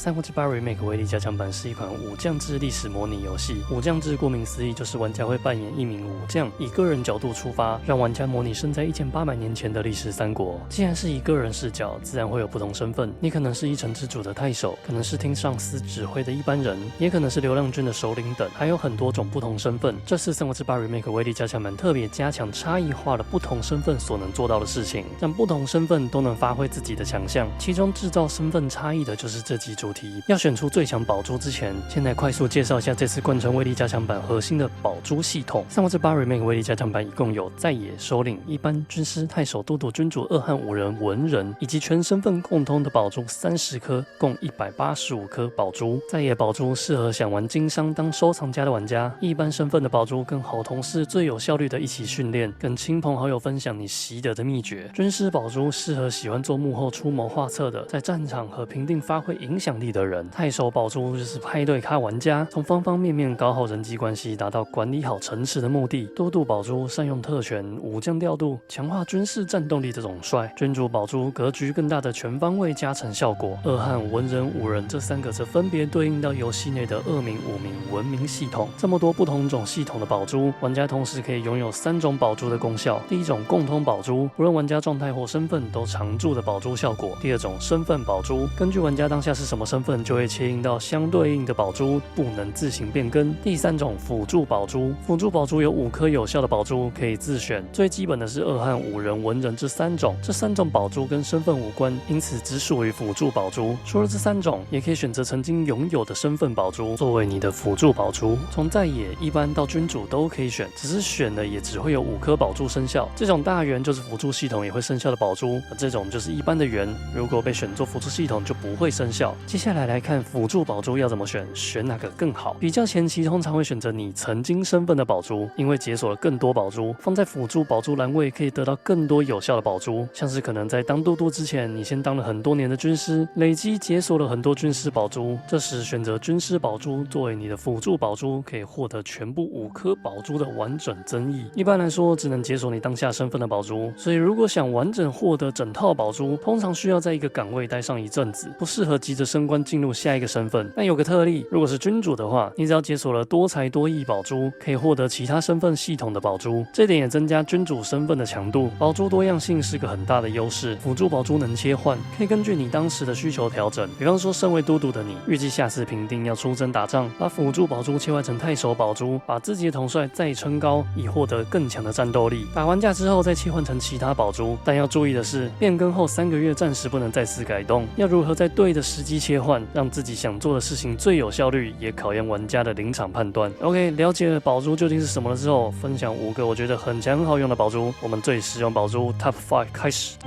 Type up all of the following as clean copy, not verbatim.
三国志8 Remake 威力加强版是一款武将制历史模拟游戏。武将制顾名思义，就是玩家会扮演一名武将，以个人角度出发，让玩家模拟身在1800年前的历史三国。既然是以个人视角，自然会有不同身份。你可能是一城之主的太守，可能是听上司指挥的一般人，也可能是流浪军的首领等，还有很多种不同身份。这次三国志8 Remake 威力加强版特别加强差异化了不同身份所能做到的事情，让不同身份都能发挥自己的强项。其中制造身份差异的就是这集主题。要选出最强宝珠之前，先来快速介绍一下这次贯穿威力加强版核心的宝珠系统。三国志8 Remake 威力加强版一共有在野、首领、一般、军师、太守、都督、君主、二汉、五人、文人，以及全身份共通的宝珠30颗，共185颗宝珠。在野宝珠适合想玩经商当收藏家的玩家，一般身份的宝珠跟好同事最有效率的一起训练，跟亲朋好友分享你习得的秘诀。军师宝珠适合喜欢做幕后出谋划策的，在战场和平定发挥影响力的人。太守宝珠就是派对咖玩家，从方方面面搞好人际关系，达到管理好城池的目的。都督宝珠善用特权、武将调度，强化军事战斗力的统帅。君主宝珠格局更大的全方位加成效果。二汉、文人、武人这3个则分别对应到游戏内的2名、5名文明系统。这么多不同种系统的宝珠，玩家同时可以拥有3种宝珠的功效。第一种共通宝珠，不论玩家状态或身份都常驻的宝珠效果。第二种身份宝珠，根据玩家当下是什么身份，就会切应到相对应的宝珠，不能自行变更。第三种辅助宝珠，辅助宝珠有5颗有效的宝珠可以自选，最基本的是二汉、武人、文人这3种，这3种宝珠跟身份无关，因此只属于辅助宝珠。除了这3种，也可以选择曾经拥有的身份宝珠作为你的辅助宝珠，从在野、一般到君主都可以选，只是选了也只会有5颗宝珠生效。这种大圆就是辅助系统也会生效的宝珠，而这种就是一般的圆，如果被选做辅助系统就不会生效。接下来来看辅助宝珠要怎么选，选哪个更好。比较前期通常会选择你曾经身份的宝珠，因为解锁了更多宝珠，放在辅助宝珠栏位可以得到更多有效的宝珠，像是可能在当都督之前，你先当了很多年的军师，累积解锁了很多军师宝珠，这时选择军师宝珠作为你的辅助宝珠，可以获得全部5颗宝珠的完整增益。一般来说只能解锁你当下身份的宝珠，所以如果想完整获得整套宝珠，通常需要在一个岗位待上一阵子，不适合急着升官进入下一个身份。但有个特例，如果是君主的话，你只要解锁了多才多艺宝珠，可以获得其他身份系统的宝珠，这点也增加君主身份的强度。宝珠多样性是个很大的优势，辅助宝珠能切换，可以根据你当时的需求调整。比方说身为都督的你，预计下次平定要出征打仗，把辅助宝珠切换成太守宝珠，把自己的统帅再撑高，以获得更强的战斗力。打完架之后再切换成其他宝珠，但要注意的是，变更后3个月暂时不能再次改动，要如何在对的时机切换，让自己想做的事情最有效率，也考验玩家的临场判断。OK， 了解了宝珠究竟是什么了之后，分享5个我觉得很强很好用的宝珠。我们最实用宝珠 Top 5开始。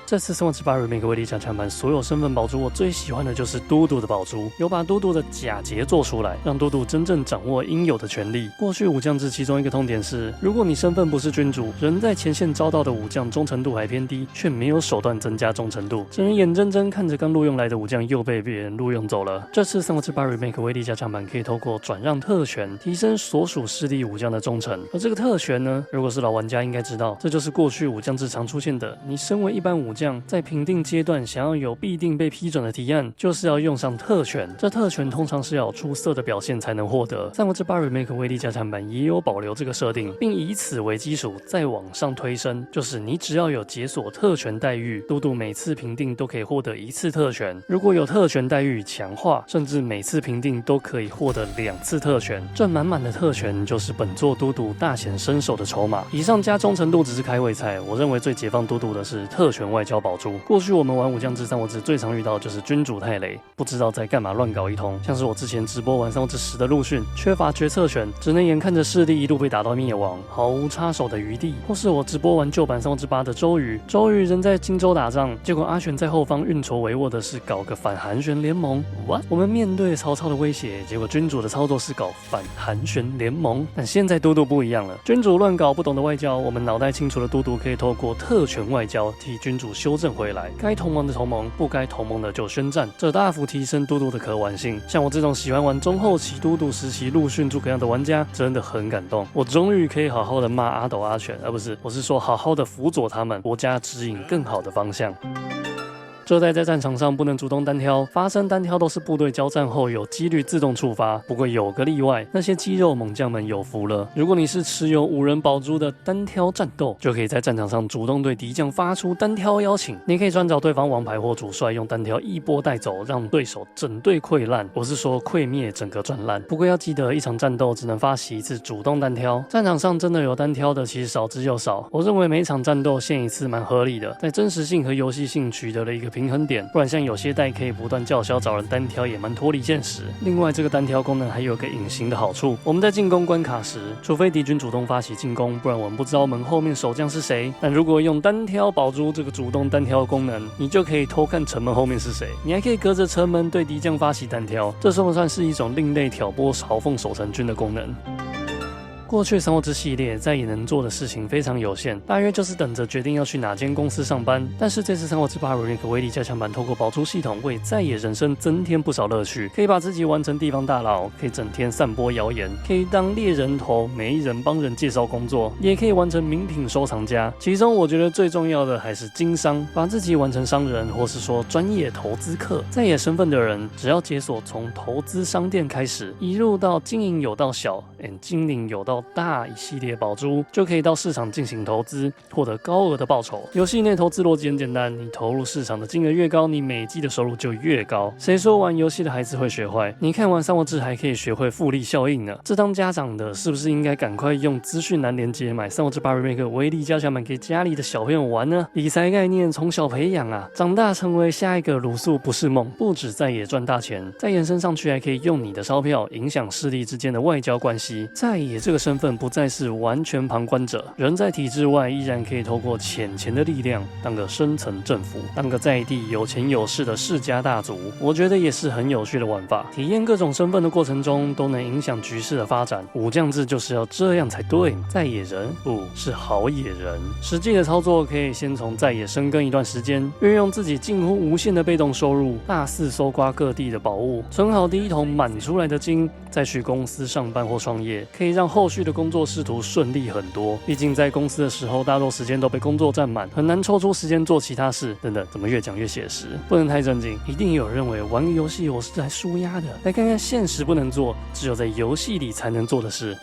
这次三国志8 Remake 威力加强版所有身份宝珠，我最喜欢的就是都督的宝珠，有把都督的假节做出来，让都督真正掌握应有的权利。过去武将制其中一个痛点是，如果你身份不是君主，人在前线遭到的武将忠诚度还偏低，却没有手段增加忠诚度，只能眼睁睁看着刚录用来的武将又被别人录用走了。这次三国志8 Remake 威力加强版可以透过转让特权，提升所属势力武将的忠诚。而这个特权呢，如果是老玩家应该知道，这就是过去武将制常出现的，你身为一般武将，在评定阶段想要有必定被批准的提案，就是要用上特权。这特权通常是要有出色的表现才能获得。三国志8 Remake 威力加强版也有保留这个设定，并以此为基础再往上推升，就是你只要有解锁特权待遇，都督每次评定都可以获得1次特权。如果有特权待遇强化，甚至每次评定都可以获得2次特权。这满满的特权就是本作都督大显身手的筹码。以上加忠诚度只是开胃菜，我认为最解放都督的是特权外交宝珠。过去我们玩武将制三国志最常遇到就是君主太雷，不知道在干嘛乱搞一通，像是我之前直播玩三国志10的陆逊，缺乏决策权，只能眼看着势力一路被打到灭亡，毫无插手的余地。或是我直播玩旧版三国志8的周瑜，周瑜人在荆州打仗，结果阿玄在后方运筹帷幄的是搞个反韩玄联盟。What？ 我们面对曹操的威胁，结果君主的操作是搞反韩玄联盟。但现在都督不一样了，君主乱搞不懂的外交，我们脑袋清楚的都督可以透过特权外交替君主修正回来，该同盟的同盟，不该同盟的就宣战，这大幅提升都督的可玩性。像我这种喜欢玩中后期都督时期陆逊诸葛亮的玩家，真的很感动。我终于可以好好的骂阿斗阿全，而不是，我是说好好的辅佐他们，国家指引更好的方向。这代在战场上不能主动单挑，发生单挑都是部队交战后有几率自动触发。不过有个例外，那些肌肉猛将们有福了，如果你是持有5人宝珠的单挑战斗，就可以在战场上主动对敌将发出单挑邀请。你可以专找对方王牌或主帅，用单挑一波带走，让对手整队溃烂。我是说溃灭整个转烂。不过要记得，一场战斗只能发起一次主动单挑，战场上真的有单挑的其实少之又少。我认为每场战斗限一次蛮合理的，在真实性和游戏性取得了一个平衡点，不然像有些代可以不断叫嚣找人单挑，也蛮脱离现实。另外，这个单挑功能还有个隐形的好处，我们在进攻关卡时，除非敌军主动发起进攻，不然我们不知道门后面守将是谁。但如果用单挑宝珠这个主动单挑功能，你就可以偷看城门后面是谁，你还可以隔着城门对敌将发起单挑，这算不算是一种另类挑拨嘲讽守城军的功能？过去三国志系列再也能做的事情非常有限，大约就是等着决定要去哪间公司上班。但是这次三国志8 Remake 威力加强版透过宝珠系统，为在野人生增添不少乐趣。可以把自己玩成地方大佬，可以整天散播谣言，可以当猎人头，媒人帮人介绍工作，也可以玩成名品收藏家。其中我觉得最重要的还是经商，把自己玩成商人，或是说专业投资客。在野身份的人，只要解锁从投资商店开始，一路到经营有到小，经营有到大一系列宝珠，就可以到市场进行投资，获得高额的报酬。游戏内投资逻辑很简单，你投入市场的金额越高，你每季的收入就越高。谁说玩游戏的孩子会学坏？你看完三国志还可以学会复利效应呢。这当家长的是不是应该赶快用资讯栏连结买三国志8 Remake 威力加强版给家里的小朋友玩呢？理财概念从小培养啊，长大成为下一个鲁肃不是梦。不止在野赚大钱，再延伸上去还可以用你的钞票影响势力之间的外交关系。在野这个身份不再是完全旁观者，人在体制外依然可以透过浅钱的力量当个深层政府，当个在地有钱有势的世家大族。我觉得也是很有趣的玩法，体验各种身份的过程中都能影响局势的发展。武将制就是要这样才对，在野人不是好野人。实际的操作可以先从在野深耕一段时间，运用自己近乎无限的被动收入，大肆搜刮各地的宝物，存好第一桶满出来的金，再去公司上班或创业，可以让后续的工作仕途顺利很多。毕竟在公司的时候，大多时间都被工作占满，很难抽出时间做其他事。等等，怎么越讲越写实？不能太正经，一定有人认为玩个游戏我是来抒压的。来看看现实不能做，只有在游戏里才能做的事。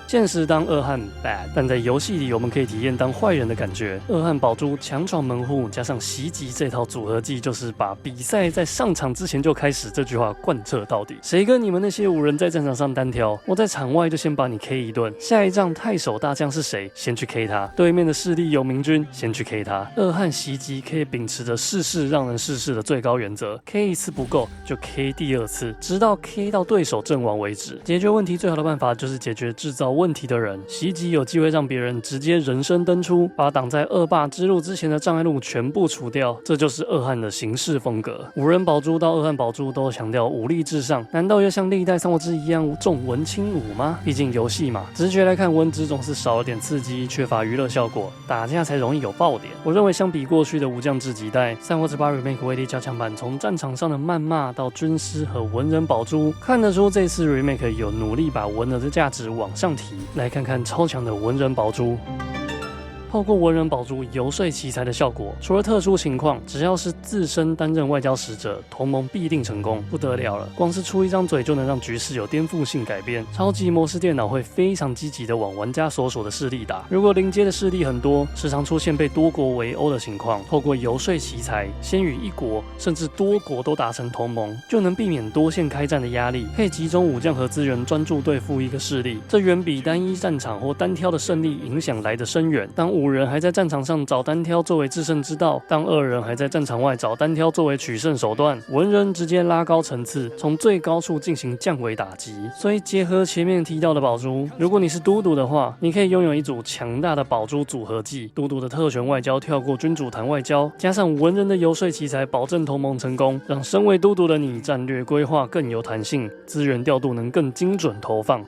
现实当恶汉 bad， 但在游戏里我们可以体验当坏人的感觉。恶汉宝珠强闯门户加上袭击这套组合技，就是把比赛在上场之前就开始这句话贯彻到底。谁跟你们那些5人在战场上单挑，我在场外就先把你 K 一顿。下一仗太守大将是谁，先去 K 他。对面的势力有明军，先去 K 他。恶汉袭击可以秉持着事事让人事事的最高原则， K 一次不够就 K 第2次，直到 K 到对手阵亡为止。解决问题最好的办法就是解决制造问题的人。袭击有机会让别人直接人生登出，把挡在恶霸之路之前的障碍物全部除掉，这就是恶汉的行事风格。5人宝珠到恶汉宝珠都强调武力至上，难道要像历代三国志一样重文轻武吗？毕竟游戏嘛，直觉来看文职总是少了点刺激，缺乏娱乐效果，打架才容易有爆点。我认为相比过去的武将制几代，三国志8 Remake 威力加强版从战场上的谩骂到军师和文人宝珠，看得出这次 Remake 有努力把文人的价值往上提。来看看超强的文人宝珠。透过文人宝珠游说奇才的效果，除了特殊情况，只要是自身担任外交使者，同盟必定成功，不得了了。光是出一张嘴就能让局势有颠覆性改变。超级模式电脑会非常积极的往玩家所属的势力打。如果临街的势力很多，时常出现被多国围殴的情况，透过游说奇才，先与一国甚至多国都达成同盟，就能避免多线开战的压力，可以集中武将和资源专注对付一个势力。这远比单一战场或单挑的胜利影响来得深远。当5人还在战场上找单挑作为制胜之道，当2人还在战场外找单挑作为取胜手段，文人直接拉高层次，从最高处进行降维打击。所以结合前面提到的宝珠，如果你是都督的话，你可以拥有一组强大的宝珠组合技。都督的特权外交跳过君主谈外交，加上文人的游说奇才，保证同盟成功，让身为都督的你战略规划更有弹性，资源调度能更精准投放。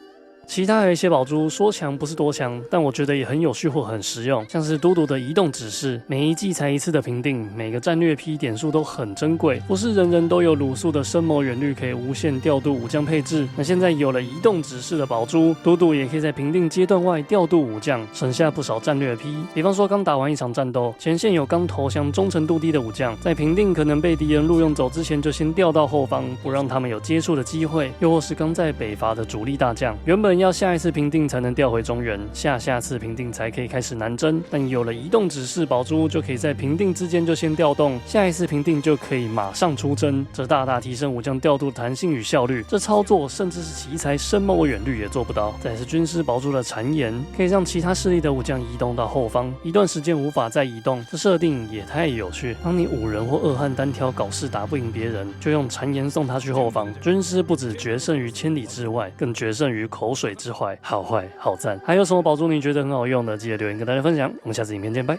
其他还有一些宝珠，说强不是多强，但我觉得也很有趣或很实用，像是嘟嘟的移动指示，每一季才一次的评定，每个战略批点数都很珍贵，不是人人都有鲁肃的深谋远虑可以无限调度武将配置。那现在有了移动指示的宝珠，嘟嘟也可以在评定阶段外调度武将，省下不少战略批。比方说刚打完一场战斗，前线有刚投降忠诚度低的武将，在评定可能被敌人录用走之前，就先调到后方，不让他们有接触的机会。又或是刚在北伐的主力大将，原本要下一次评定才能调回中原，下次评定才可以开始南征，但有了移动指示宝珠，就可以在评定之间就先调动，下一次评定就可以马上出征，这大大提升武将调度的弹性与效率。这操作甚至是奇才深谋远虑也做不到。再是军师宝珠的谗言，可以让其他势力的武将移动到后方，一段时间无法再移动，这设定也太有趣。当你5人或2汉单挑搞事打不赢别人，就用谗言送他去后方，军师不止决胜于千里之外，更决胜于口水之怀，好坏好赞。还有什么宝珠你觉得很好用的，记得留言跟大家分享。我们下次影片见，拜。